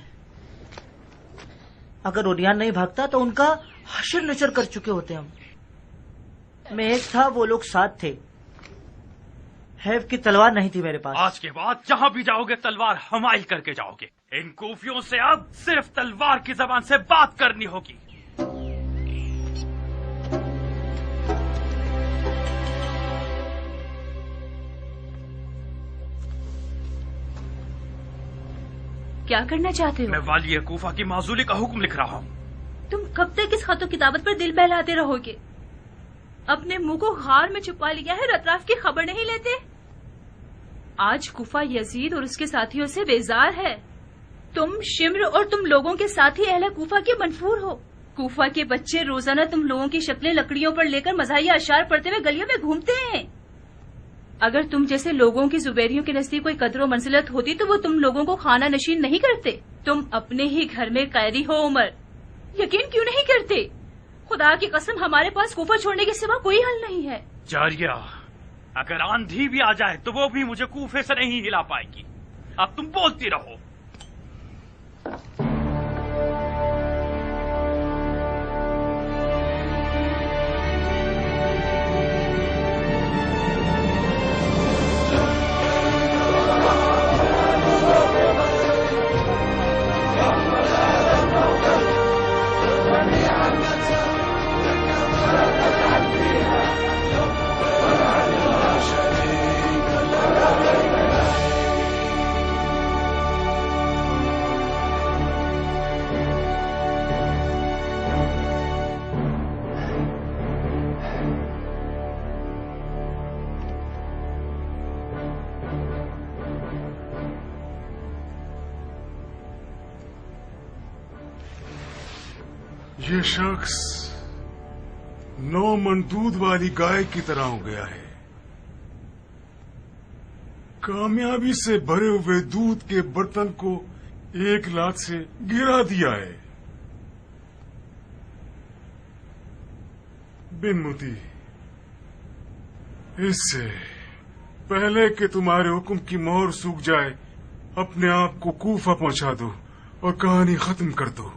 اگر اوریان نہیں بھاگتا تو ان کا حشر نشر کر چکے ہوتے ہم۔ میں ایک تھا، وہ لوگ 7 تھے، حیف کی تلوار نہیں تھی میرے پاس۔ آج کے بعد جہاں بھی جاؤ گے تلوار حمائل کر کے جاؤ گے۔ ان کوفیوں سے اب صرف تلوار کی زبان سے بات کرنی ہوگی۔ کیا کرنا چاہتے ہو؟ میں والی کوفہ کی معزولی کا حکم لکھ رہا ہوں۔ تم کب تک اس خط و کتابت پر دل بہلاتے رہو گے؟ اپنے منہ کو غار میں چھپا لیا ہے اور اطراف کی خبر نہیں لیتے؟ آج کوفہ یزید اور اس کے ساتھیوں سے بیزار ہے۔ تم شمر اور تم لوگوں کے ساتھی اہل کوفہ کے منفور ہو۔ کوفہ کے بچے روزانہ تم لوگوں کی شکلیں لکڑیوں پر لے کر مزاحیہ اشعار پڑھتے ہوئے گلیوں میں گھومتے ہیں۔ اگر تم جیسے لوگوں کی زبیریوں کے نزدیک کوئی قدر و منزلت ہوتی تو وہ تم لوگوں کو خانہ نشین نہیں کرتے۔ تم اپنے ہی گھر میں قیدی ہو عمر، یقین کیوں نہیں کرتے؟ خدا کی قسم ہمارے پاس کوفہ چھوڑنے کے سوا کوئی حل نہیں ہے۔ جاریہ، اگر آندھی بھی آ جائے تو وہ بھی مجھے کوفے سے نہیں ہلا پائے گی۔ اب تم بولتی رہو۔ یہ شخص 9 من دودھ والی گائے کی طرح ہو گیا ہے، کامیابی سے بھرے ہوئے دودھ کے برتن کو ایک لات سے گرا دیا ہے۔ بن متی، اس سے پہلے کہ تمہارے حکم کی مہر سوکھ جائے اپنے آپ کو کوفہ پہنچا دو اور کہانی ختم کر دو۔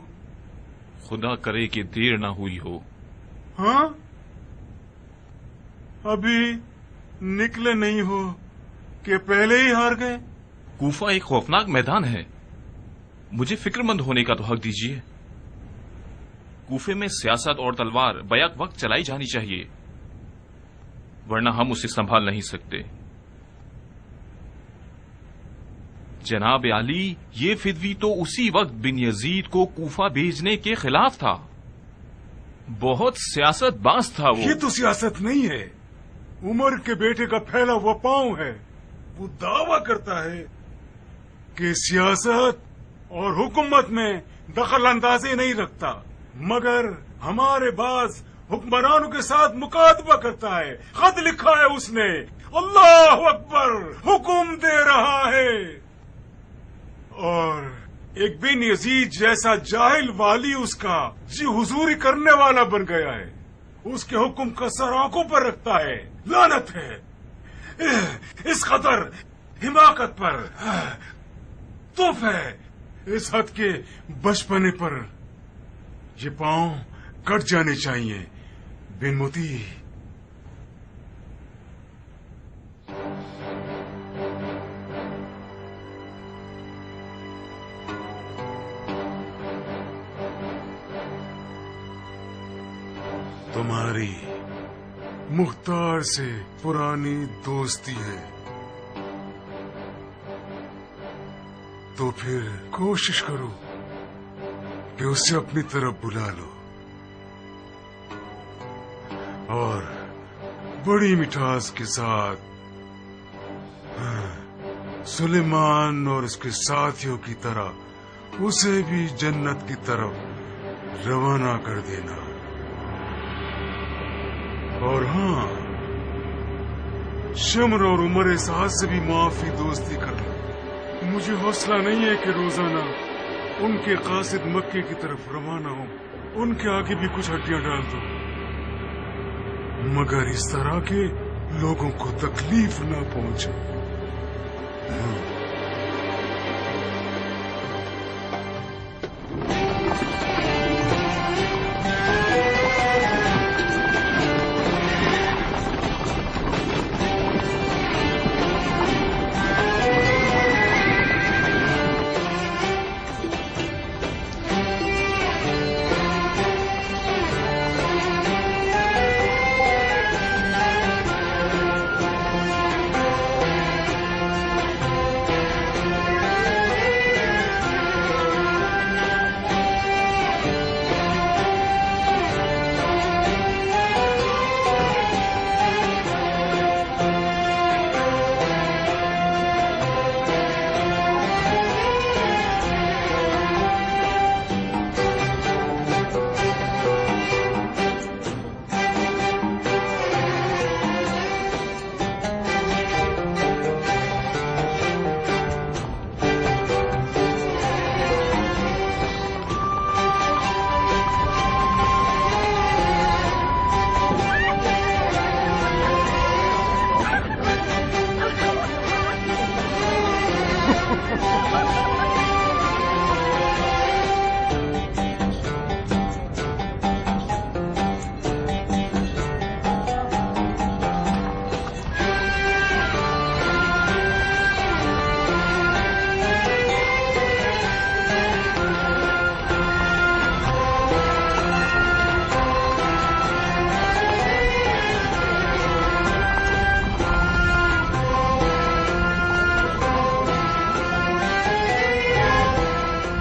خدا کرے کہ دیر نہ ہوئی ہو۔ ہاں، ابھی نکلے نہیں ہو کہ پہلے ہی ہار گئے؟ کوفہ ایک خوفناک میدان ہے، مجھے فکر مند ہونے کا تو حق دیجیے۔ کوفے میں سیاست اور تلوار بیک وقت چلائی جانی چاہیے، ورنہ ہم اسے سنبھال نہیں سکتے۔ جناب علی، یہ فدوی تو اسی وقت بن یزید کو کوفہ بھیجنے کے خلاف تھا، بہت سیاست باز تھا وہ۔ یہ تو سیاست نہیں ہے، عمر کے بیٹے کا پھیلا ہوا پاؤں ہے۔ وہ دعویٰ کرتا ہے کہ سیاست اور حکومت میں دخل اندازی نہیں رکھتا، مگر ہمارے بعض حکمرانوں کے ساتھ مکاتبہ کرتا ہے۔ خط لکھا ہے اس نے، اللہ اکبر، حکم ایک بن یزید جیسا جاہل والی اس کا جی حضوری کرنے والا بن گیا ہے. اس کے حکم کا سر آنکھوں پر رکھتا ہے. لعنت ہے اس قدر حماقت پر، توف ہے اس حد کے بچپنے پر. یہ پاؤں کٹ جانے چاہیے بن موتی. تمہاری مختار سے پرانی دوستی ہے تو پھر کوشش کرو کہ اسے اپنی طرف بلا لو اور بڑی مٹھاس کے ساتھ سلیمان اور اس کے ساتھیوں کی طرح اسے بھی جنت کی طرف روانہ کر دینا. اور ہاں، شمر اور عمر سعد سے بھی معافی دوستی کر لو. مجھے حوصلہ نہیں ہے کہ روزانہ ان کے قاصد مکے کی طرف روانہ ہوں. ان کے آگے بھی کچھ ہڈیاں ڈال دو، مگر اس طرح کے لوگوں کو تکلیف نہ پہنچے.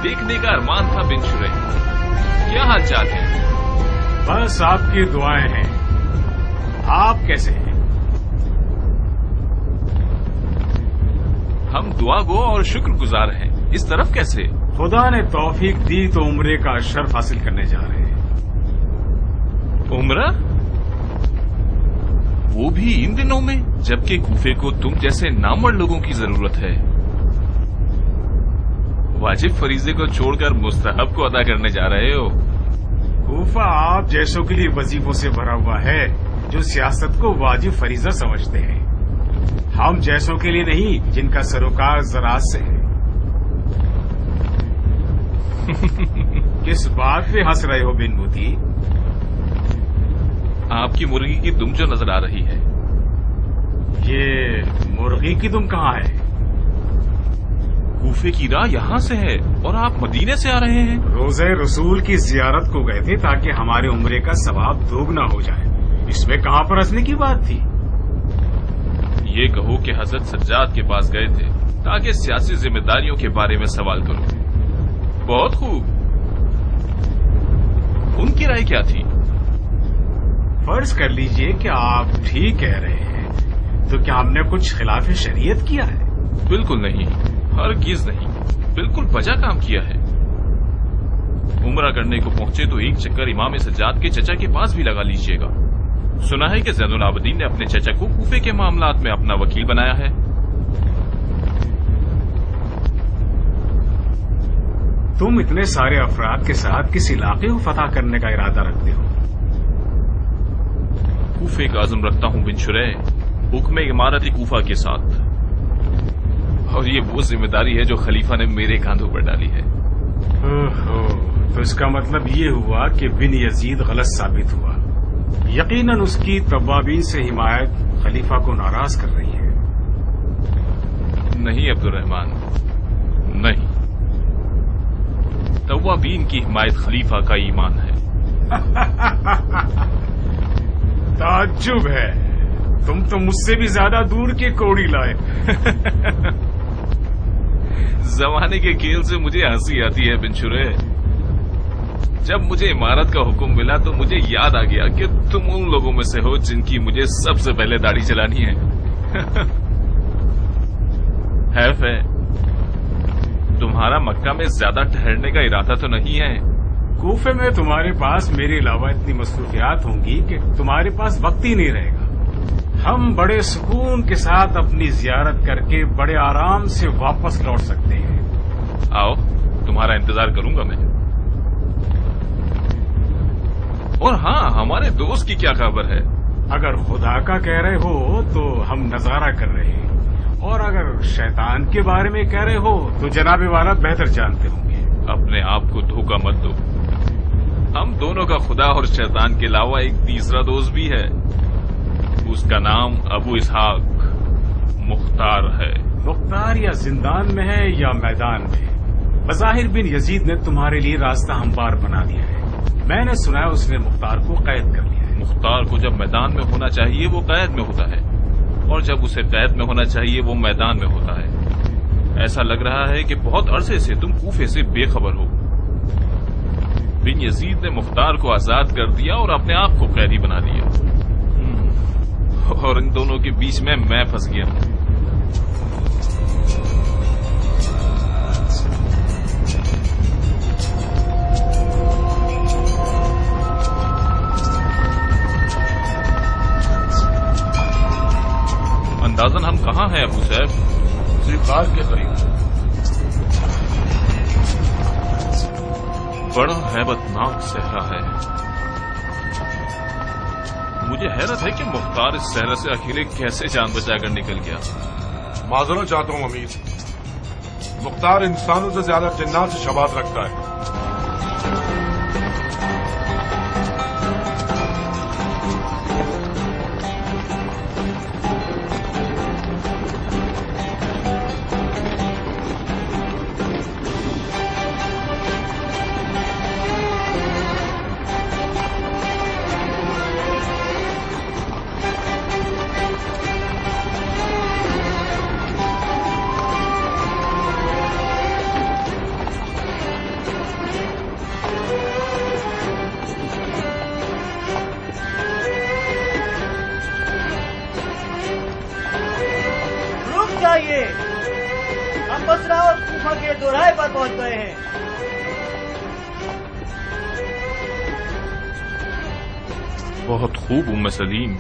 دیکھنے کا ارمان تھا بن شریح. کیا حال چال ہے؟ بس آپ کی دعائیں ہیں. آپ کیسے ہیں؟ ہم دعا گو اور شکر گزار ہیں. اس طرف کیسے؟ خدا نے توفیق دی تو عمرے کا شرف حاصل کرنے جا رہے ہیں. عمرہ؟ وہ بھی ان دنوں میں، جبکہ کوفے کو تم جیسے نامور لوگوں کی ضرورت ہے. واجب فریضے کو چھوڑ کر مستحب کو ادا کرنے جا رہے ہو. کوفہ آپ جیسوں کے لیے وظیفوں سے بھرا ہوا ہے جو سیاست کو واجب فریضہ سمجھتے ہیں. ہم جیسوں کے لیے نہیں جن کا سروکار زراعت سے ہے. کس بات پہ ہنس رہے ہو بن موتی؟ آپ کی مرغی کی دم جو نظر آ رہی ہے. یہ مرغی کی دم کہاں ہے؟ کوفے کی راہ یہاں سے ہے اور آپ مدینے سے آ رہے ہیں. روزہ رسول کی زیارت کو گئے تھے تاکہ ہمارے عمرے کا ثواب دوگنا ہو جائے. اس میں کہاں پر ہنسنے کی بات تھی؟ یہ کہو کہ حضرت سجاد کے پاس گئے تھے تاکہ سیاسی ذمہ داریوں کے بارے میں سوال کرو. بہت خوب. ان کی رائے کیا تھی؟ فرض کر لیجئے کہ آپ ٹھیک کہہ رہے ہیں تو کیا ہم نے کچھ خلاف شریعت کیا ہے؟ بالکل نہیں، ہرگز نہیں. بالکل بجا کام کیا ہے. عمرہ کرنے کو پہنچے تو ایک چکر امام سجاد کے چچا کے پاس بھی لگا لیجیے گا. سنا ہے کہ زین العابدین نے اپنے چچا کو کوفے کے معاملات میں اپنا وکیل بنایا ہے. تم اتنے سارے افراد کے ساتھ کس علاقے کو فتح کرنے کا ارادہ رکھتے ہو؟ کوفے کا عزم رکھتا ہوں بن شریح، حکم عمارت کوفہ کے ساتھ، اور یہ وہ ذمہ داری ہے جو خلیفہ نے میرے کاندھوں پر ڈالی ہے۔ تو اس کا مطلب یہ ہوا کہ بن یزید غلط ثابت ہوا۔ یقیناً اس کی توابین سے حمایت خلیفہ کو ناراض کر رہی ہے۔ نہیں عبد الرحمن، نہیں، توابین کی حمایت خلیفہ کا ایمان ہے۔ تعجب ہے، تم تو مجھ سے بھی زیادہ دور کے کوڑی لائے۔ زمانے کے کھیل سے مجھے ہنسی آتی ہے بن شریح۔ جب مجھے عمارت کا حکم ملا تو مجھے یاد آ گیا کہ تم ان لوگوں میں سے ہو جن کی مجھے سب سے پہلے داڑھی چلانی ہے۔ حیف ہے، تمہارا مکہ میں زیادہ ٹھہرنے کا ارادہ تو نہیں ہے؟ کوفے میں تمہارے پاس میرے علاوہ اتنی مصروفیات ہوں گی کہ تمہارے پاس وقت ہی نہیں رہے گا۔ ہم بڑے سکون کے ساتھ اپنی زیارت کر کے بڑے آرام سے واپس لوٹ سکتے ہیں۔ آؤ، تمہارا انتظار کروں گا میں۔ اور ہاں، ہمارے دوست کی کیا خبر ہے؟ اگر خدا کا کہہ رہے ہو تو ہم نظارہ کر رہے ہیں، اور اگر شیطان کے بارے میں کہہ رہے ہو تو جناب والا بہتر جانتے ہوں گے۔ اپنے آپ کو دھوکہ مت دو، ہم دونوں کا خدا اور شیطان کے علاوہ ایک تیسرا دوست بھی ہے، اس کا نام ابو اسحاق مختار ہے۔ مختار یا زندان میں ہے یا میدان میں، بظاہر بن یزید نے تمہارے لیے راستہ ہموار بنا دیا ہے۔ میں نے سنا ہے اس نے مختار کو قید کر لیا ہے۔ مختار کو جب میدان میں ہونا چاہیے وہ قید میں ہوتا ہے، اور جب اسے قید میں ہونا چاہیے وہ میدان میں ہوتا ہے۔ ایسا لگ رہا ہے کہ بہت عرصے سے تم کوفے سے بے خبر ہو۔ بن یزید نے مختار کو آزاد کر دیا اور اپنے آپ کو قیدی بنا دیا، اور ان دونوں کے بیچ میں پھنس گیا ہوں۔ اندازن ہم کہاں ہیں ابو صاحب؟ غار کے قریب۔ بڑا ہیبت ناک صحرا ہے۔ مجھے حیرت ہے کہ مختار اس صحرا سے اکیلے کیسے جان بچا کر نکل گیا۔ معذرت چاہتا ہوں امیر، مختار انسانوں سے زیادہ جنات سے شباہت رکھتا ہے۔ ہم بصرہ اور کوفہ کے دوراہے پر پہنچ گئے ہیں۔ بہت خوب ام سلیم،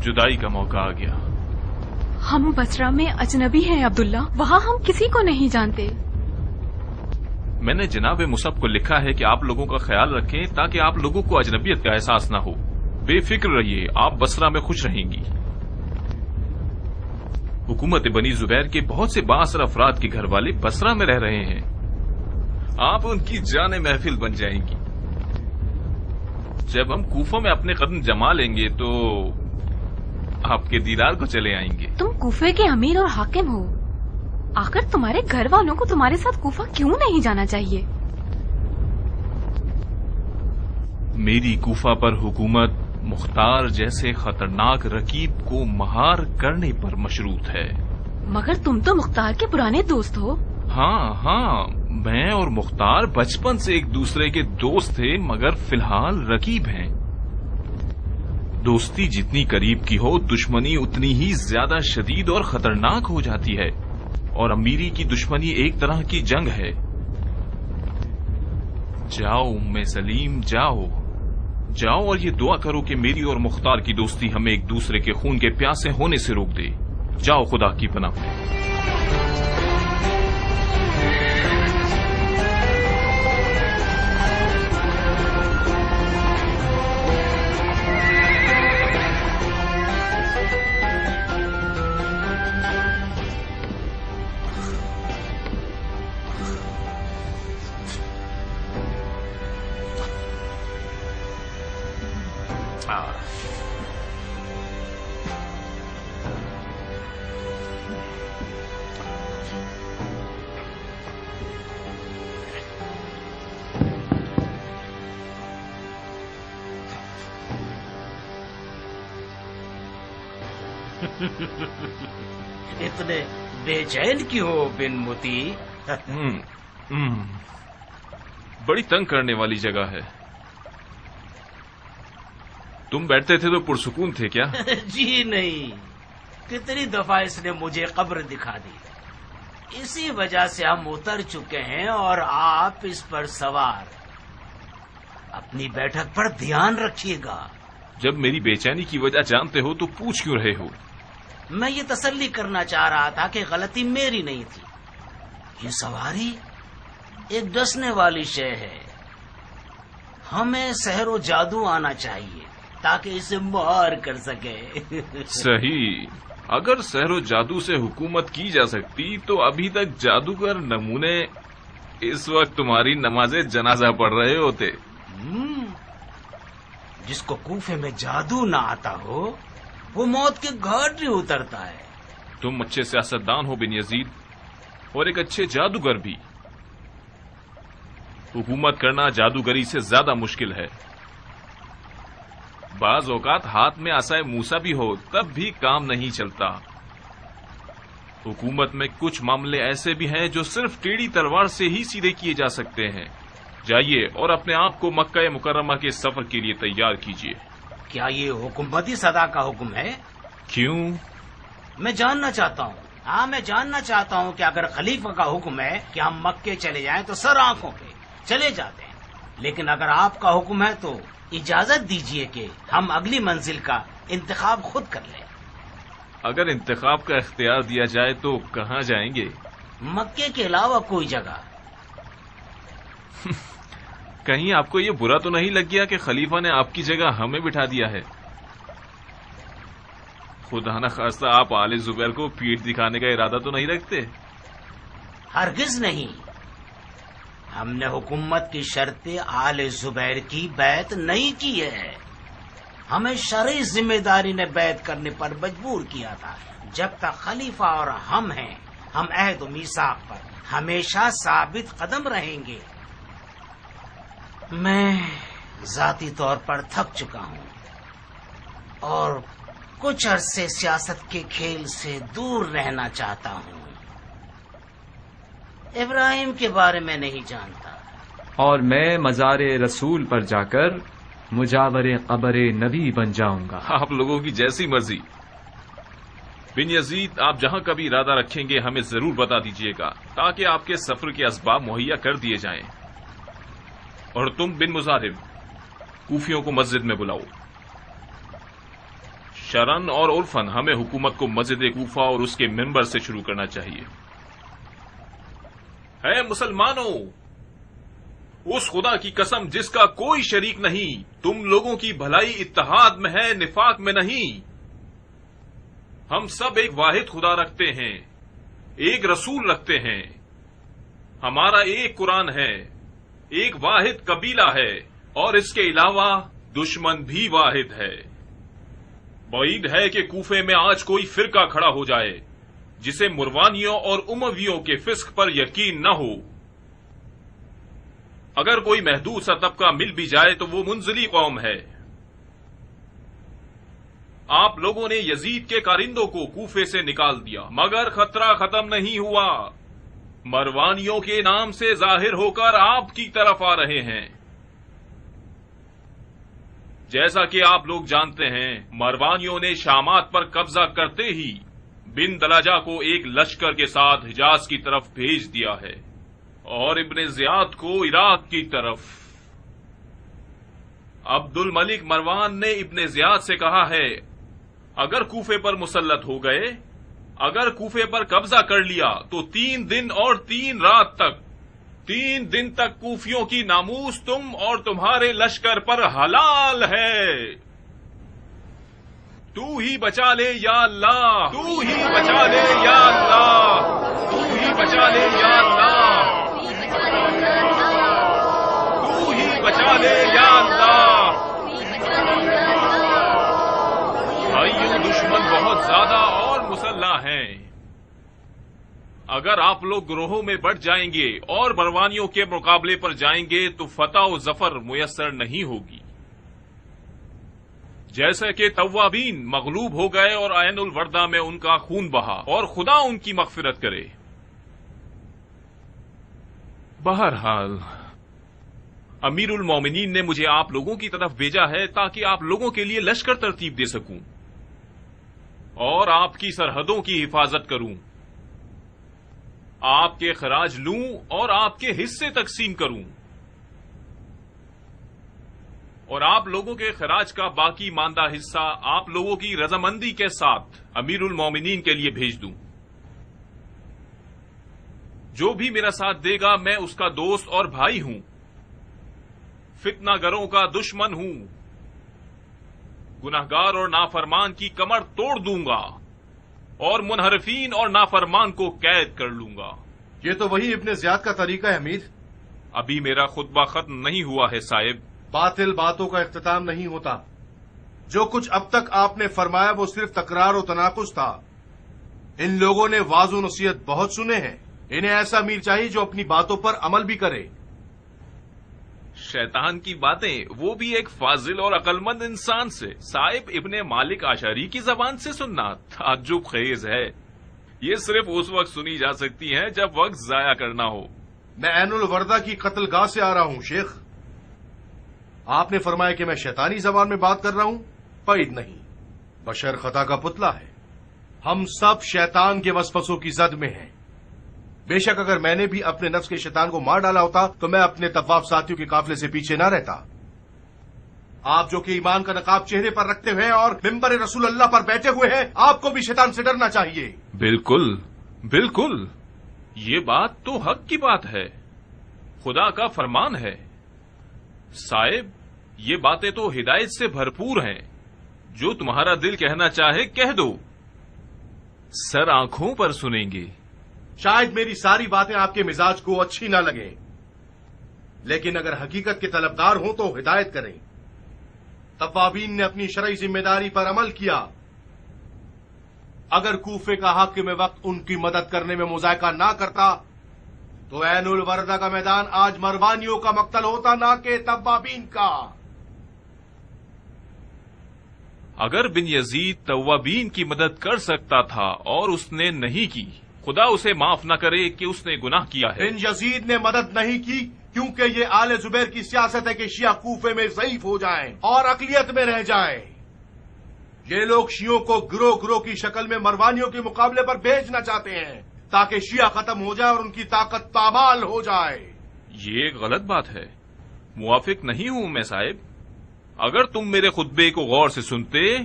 جدائی کا موقع آ گیا۔ ہم بصرہ میں اجنبی ہیں عبداللہ، وہاں ہم کسی کو نہیں جانتے۔ میں نے جناب مصعب کو لکھا ہے کہ آپ لوگوں کا خیال رکھیں تاکہ آپ لوگوں کو اجنبیت کا احساس نہ ہو۔ بے فکر رہیے، آپ بصرہ میں خوش رہیں گی۔ حکومت بنی زبیر کے بہت سے بااثر افراد کے گھر والے بصرہ میں رہ رہے ہیں، آپ ان کی جان محفل بن جائیں گی۔ جب ہم کوفہ میں اپنے قدم جما لیں گے تو آپ کے دیدار کو چلے آئیں گے۔ تم کوفے کے امیر اور حاکم ہو، آخر تمہارے گھر والوں کو تمہارے ساتھ کوفہ کیوں نہیں جانا چاہیے؟ میری کوفہ پر حکومت مختار جیسے خطرناک رقیب کو مہار کرنے پر مشروط ہے۔ مگر تم تو مختار کے پرانے دوست ہو۔ ہاں، میں اور مختار بچپن سے ایک دوسرے کے دوست تھے، مگر فی الحال رقیب ہیں۔ دوستی جتنی قریب کی ہو، دشمنی اتنی ہی زیادہ شدید اور خطرناک ہو جاتی ہے، اور امیری کی دشمنی ایک طرح کی جنگ ہے۔ جاؤ ام سلیم، جاؤ اور یہ دعا کرو کہ میری اور مختار کی دوستی ہمیں ایک دوسرے کے خون کے پیاسے ہونے سے روک دے۔ جاؤ خدا کی پناہ میں۔ اتنے بے چین کیوں ہو بن متی؟ بڑی تنگ کرنے والی جگہ ہے. تم بیٹھتے تھے تو پرسکون تھے کیا؟ جی نہیں، کتنی دفعہ اس نے مجھے قبر دکھا دی. اسی وجہ سے ہم اتر چکے ہیں اور آپ اس پر سوار. اپنی بیٹھک پر دھیان رکھیے گا. جب میری بے چینی کی وجہ جانتے ہو تو پوچھ کیوں رہے ہو؟ میں یہ تسلی کرنا چاہ رہا تھا کہ غلطی میری نہیں تھی. یہ سواری ایک ڈسنے والی شے ہے. ہمیں سحر و جادو آنا چاہیے تاکہ اسے مہار کر سکے. صحیح. اگر سحر و جادو سے حکومت کی جا سکتی تو ابھی تک جادوگر نمونے اس وقت تمہاری نماز جنازہ پڑھ رہے ہوتے. جس کو کوفے میں جادو نہ آتا ہو وہ موت کے گھاٹ ہی اترتا ہے. تم اچھے سیاستدان ہو بن یزید اور ایک اچھے جادوگر بھی. حکومت کرنا جادوگری سے زیادہ مشکل ہے. بعض اوقات ہاتھ میں عصائے موسیٰ بھی ہو تب بھی کام نہیں چلتا. حکومت میں کچھ معاملے ایسے بھی ہیں جو صرف ٹیڑھی تلوار سے ہی سیدھے کیے جا سکتے ہیں. جائیے اور اپنے آپ کو مکہ مکرمہ کے سفر کے لیے تیار کیجیے. کیا یہ حکومتی صدا کا حکم ہے؟ کیوں؟ میں جاننا چاہتا ہوں. ہاں، میں جاننا چاہتا ہوں کہ اگر خلیفہ کا حکم ہے کہ ہم مکے چلے جائیں تو سر آنکھوں پہ چلے جاتے ہیں، لیکن اگر آپ کا حکم ہے تو اجازت دیجیے کہ ہم اگلی منزل کا انتخاب خود کر لیں. اگر انتخاب کا اختیار دیا جائے تو کہاں جائیں گے؟ مکے کے علاوہ کوئی جگہ. کہیں آپ کو یہ برا تو نہیں لگ گیا کہ خلیفہ نے آپ کی جگہ ہمیں بٹھا دیا ہے؟ خدا نہ خواستہ آپ آل زبیر کو پیٹھ دکھانے کا ارادہ تو نہیں رکھتے؟ ہرگز نہیں. ہم نے حکومت کی شرط آل زبیر کی بیعت نہیں کی ہے. ہمیں شرعی ذمہ داری نے بیعت کرنے پر مجبور کیا تھا. جب تک خلیفہ اور ہم ہیں ہم عہد و میثاق پر ہمیشہ ثابت قدم رہیں گے. میں ذاتی طور پر تھک چکا ہوں اور کچھ عرصے سیاست کے کھیل سے دور رہنا چاہتا ہوں. ابراہیم کے بارے میں نہیں جانتا. اور میں مزار رسول پر جا کر مجاور قبر نبی بن جاؤں گا. آپ لوگوں کی جیسی مرضی. بن یزید، آپ جہاں کا بھی ارادہ رکھیں گے ہمیں ضرور بتا دیجیے گا تاکہ آپ کے سفر کے اسباب مہیا کر دیے جائیں. اور تم بن مزاحم، کوفیوں کو مسجد میں بلاؤ. شرن اور عرفن ہمیں حکومت کو مسجد کوفہ اور اس کے ممبر سے شروع کرنا چاہیے. اے مسلمانوں، اس خدا کی قسم جس کا کوئی شریک نہیں، تم لوگوں کی بھلائی اتحاد میں ہے، نفاق میں نہیں. ہم سب ایک واحد خدا رکھتے ہیں، ایک رسول رکھتے ہیں. ہمارا ایک قرآن ہے، ایک واحد قبیلہ ہے اور اس کے علاوہ دشمن بھی واحد ہے. بعید ہے کہ کوفے میں آج کوئی فرقہ کھڑا ہو جائے جسے مروانیوں اور امویوں کے فسق پر یقین نہ ہو. اگر کوئی محدود سا طبقہ مل بھی جائے تو وہ منزلی قوم ہے. آپ لوگوں نے یزید کے کارندوں کو کوفے سے نکال دیا مگر خطرہ ختم نہیں ہوا. مروانیوں کے نام سے ظاہر ہو کر آپ کی طرف آ رہے ہیں. جیسا کہ آپ لوگ جانتے ہیں مروانیوں نے شامات پر قبضہ کرتے ہی بن دلاجہ کو ایک لشکر کے ساتھ حجاز کی طرف بھیج دیا ہے اور ابن زیاد کو عراق کی طرف. عبد الملک مروان نے ابن زیاد سے کہا ہے اگر کوفے پر مسلط ہو گئے، اگر کوفے پر قبضہ کر لیا تو 3 دن اور 3 رات تک 3 دن تک کوفیوں کی ناموس تم اور تمہارے لشکر پر حلال ہے. تو ہی بچا لے یا اللہ، تو ہی بچا لے یا اللہ، تو ہی بچا لے یا اللہ، تو ہی بچا لے یا اللہ. بھائیوں، دشمن بہت زیادہ اور مسلح ہیں. اگر آپ لوگ گروہوں میں بٹ جائیں گے اور مروانیوں کے مقابلے پر جائیں گے تو فتح و ظفر میسر نہیں ہوگی. جیسے کہ توابین مغلوب ہو گئے اور عین الوردہ میں ان کا خون بہا، اور خدا ان کی مغفرت کرے۔ بہرحال امیر المومنین نے مجھے آپ لوگوں کی طرف بھیجا ہے تاکہ آپ لوگوں کے لیے لشکر ترتیب دے سکوں اور آپ کی سرحدوں کی حفاظت کروں، آپ کے خراج لوں اور آپ کے حصے تقسیم کروں، اور آپ لوگوں کے خراج کا باقی ماندہ حصہ آپ لوگوں کی رضامندی کے ساتھ امیر المومنین کے لیے بھیج دوں۔ جو بھی میرا ساتھ دے گا میں اس کا دوست اور بھائی ہوں، فتنہ گروں کا دشمن ہوں، گناہگار اور نافرمان کی کمر توڑ دوں گا اور منحرفین اور نافرمان کو قید کر لوں گا۔ یہ تو وہی ابن زیاد کا طریقہ ہے امیر۔ ابھی میرا خطبہ ختم نہیں ہوا ہے صاحب۔ باطل باتوں کا اختتام نہیں ہوتا۔ جو کچھ اب تک آپ نے فرمایا وہ صرف تکرار و تناقض تھا۔ ان لوگوں نے واضح و نصیحت بہت سنے ہیں، انہیں ایسا امیر چاہیے جو اپنی باتوں پر عمل بھی کرے۔ شیطان کی باتیں، وہ بھی ایک فاضل اور عقلمند انسان سے۔ صاحب ابن مالک اشعری کی زبان سے سننا تعجب خیز ہے۔ یہ صرف اس وقت سنی جا سکتی ہیں جب وقت ضائع کرنا ہو۔ میں عین الوردہ کی قتل گاہ سے آ رہا ہوں شیخ۔ آپ نے فرمایا کہ میں شیطانی زبان میں بات کر رہا ہوں؟ بعید نہیں، بشر خطا کا پتلا ہے۔ ہم سب شیطان کے وسوسوں کی زد میں ہیں۔ بے شک اگر میں نے بھی اپنے نفس کے شیطان کو مار ڈالا ہوتا تو میں اپنے طواف ساتھیوں کے قافلے سے پیچھے نہ رہتا۔ آپ جو کہ ایمان کا نقاب چہرے پر رکھتے ہوئے اور ممبر رسول اللہ پر بیٹھے ہوئے ہیں، آپ کو بھی شیطان سے ڈرنا چاہیے۔ بالکل بالکل، یہ بات تو حق کی بات ہے، خدا کا فرمان ہے۔ صاحب یہ باتیں تو ہدایت سے بھرپور ہیں، جو تمہارا دل کہنا چاہے کہہ دو، سر آنکھوں پر سنیں گے۔ شاید میری ساری باتیں آپ کے مزاج کو اچھی نہ لگیں، لیکن اگر حقیقت کے طلبدار ہوں تو ہدایت کریں۔ توابین نے اپنی شرعی ذمہ داری پر عمل کیا۔ اگر کوفے کا حاکم وقت ان کی مدد کرنے میں مذائقہ نہ کرتا تو عین الوردہ کا میدان آج مروانیوں کا مقتل ہوتا، نہ کہ توابین کا۔ اگر بن یزید توابین کی مدد کر سکتا تھا اور اس نے نہیں کی، خدا اسے معاف نہ کرے کہ اس نے گناہ کیا ہے۔ بن یزید نے مدد نہیں کی کیونکہ یہ آل زبیر کی سیاست ہے کہ شیعہ کوفے میں ضعیف ہو جائیں اور اقلیت میں رہ جائیں۔ یہ لوگ شیعوں کو گروہ گروہ کی شکل میں مروانیوں کے مقابلے پر بھیجنا چاہتے ہیں تاکہ شیعہ ختم ہو جائے اور ان کی طاقت پامال ہو جائے۔ یہ ایک غلط بات ہے، موافق نہیں ہوں میں صاحب۔ اگر تم میرے خطبے کو غور سے سنتے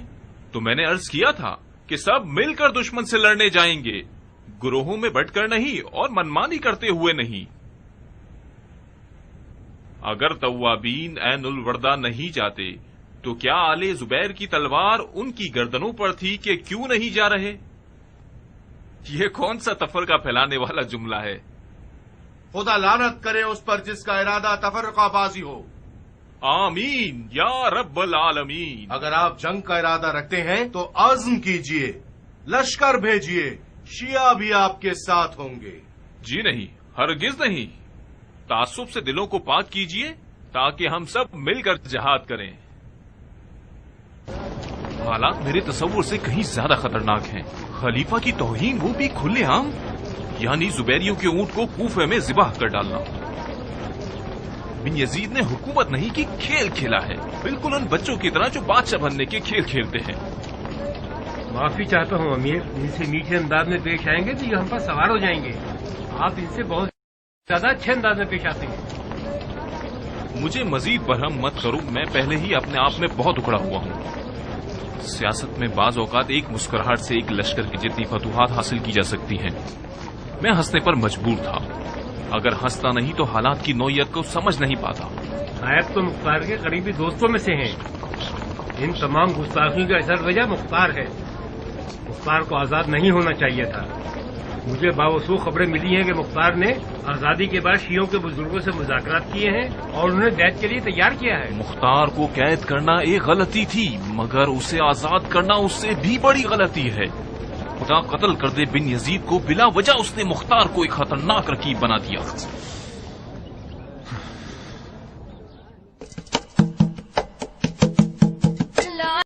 تو میں نے عرض کیا تھا کہ سب مل کر دشمن سے لڑنے جائیں گے، گروہوں میں بٹ کر نہیں اور منمانی کرتے ہوئے نہیں۔ اگر توابین عین الوردہ نہیں جاتے تو کیا آل زبیر کی تلوار ان کی گردنوں پر تھی کہ کیوں نہیں جا رہے؟ یہ کون سا تفرقہ پھیلانے والا جملہ ہے؟ خدا لعنت کرے اس پر جس کا ارادہ تفرقہ بازی ہو۔ آمین یا رب العالمین۔ اگر آپ جنگ کا ارادہ رکھتے ہیں تو عزم کیجئے، لشکر بھیجئے، شیعہ بھی آپ کے ساتھ ہوں گے۔ جی نہیں، ہرگز نہیں۔ تعصب سے دلوں کو پاک کیجئے تاکہ ہم سب مل کر جہاد کریں۔ حالات میرے تصور سے کہیں زیادہ خطرناک ہیں۔ خلیفہ کی توہین، وہ بھی کھلے عام، یعنی زبیریوں کے اونٹ کو کوفے میں ذبح کر ڈالنا۔ بن یزید نے حکومت نہیں کی، کھیل کھیلا ہے، بالکل ان بچوں کی طرح جو بادشاہ بننے کے کھیل کھیلتے ہیں۔ معافی چاہتا ہوں امیر، ان سے میٹھے انداز میں پیش آئیں گے تو یہ ہم پر سوار ہو جائیں گے۔ آپ ان سے بہت زیادہ اچھے انداز میں پیش آتے ہیں۔ مجھے مزید برہم مت کرو، میں پہلے ہی اپنے آپ میں بہت اکھڑا ہوا ہوں۔ سیاست میں بعض اوقات ایک مسکراہٹ سے ایک لشکر کی جتنی فتوحات حاصل کی جا سکتی ہیں۔ میں ہنسنے پر مجبور تھا، اگر ہنستا نہیں تو حالات کی نوعیت کو سمجھ نہیں پاتا۔ صاحب تو مختار کے قریبی دوستوں میں سے ہیں۔ ان تمام گستاخیوں کا اثر وجہ مختار ہے۔ مختار کو آزاد نہیں ہونا چاہیے تھا۔ مجھے باوثوق خبریں ملی ہیں کہ مختار نے آزادی کے بعد شیعوں کے بزرگوں سے مذاکرات کیے ہیں اور انہیں بیعت کے لیے تیار کیا ہے۔ مختار کو قید کرنا ایک غلطی تھی، مگر اسے آزاد کرنا اس سے بھی بڑی غلطی ہے۔ خدا قتل کر دے بن یزید کو، بلا وجہ اس نے مختار کو ایک خطرناک رقیب بنا دیا۔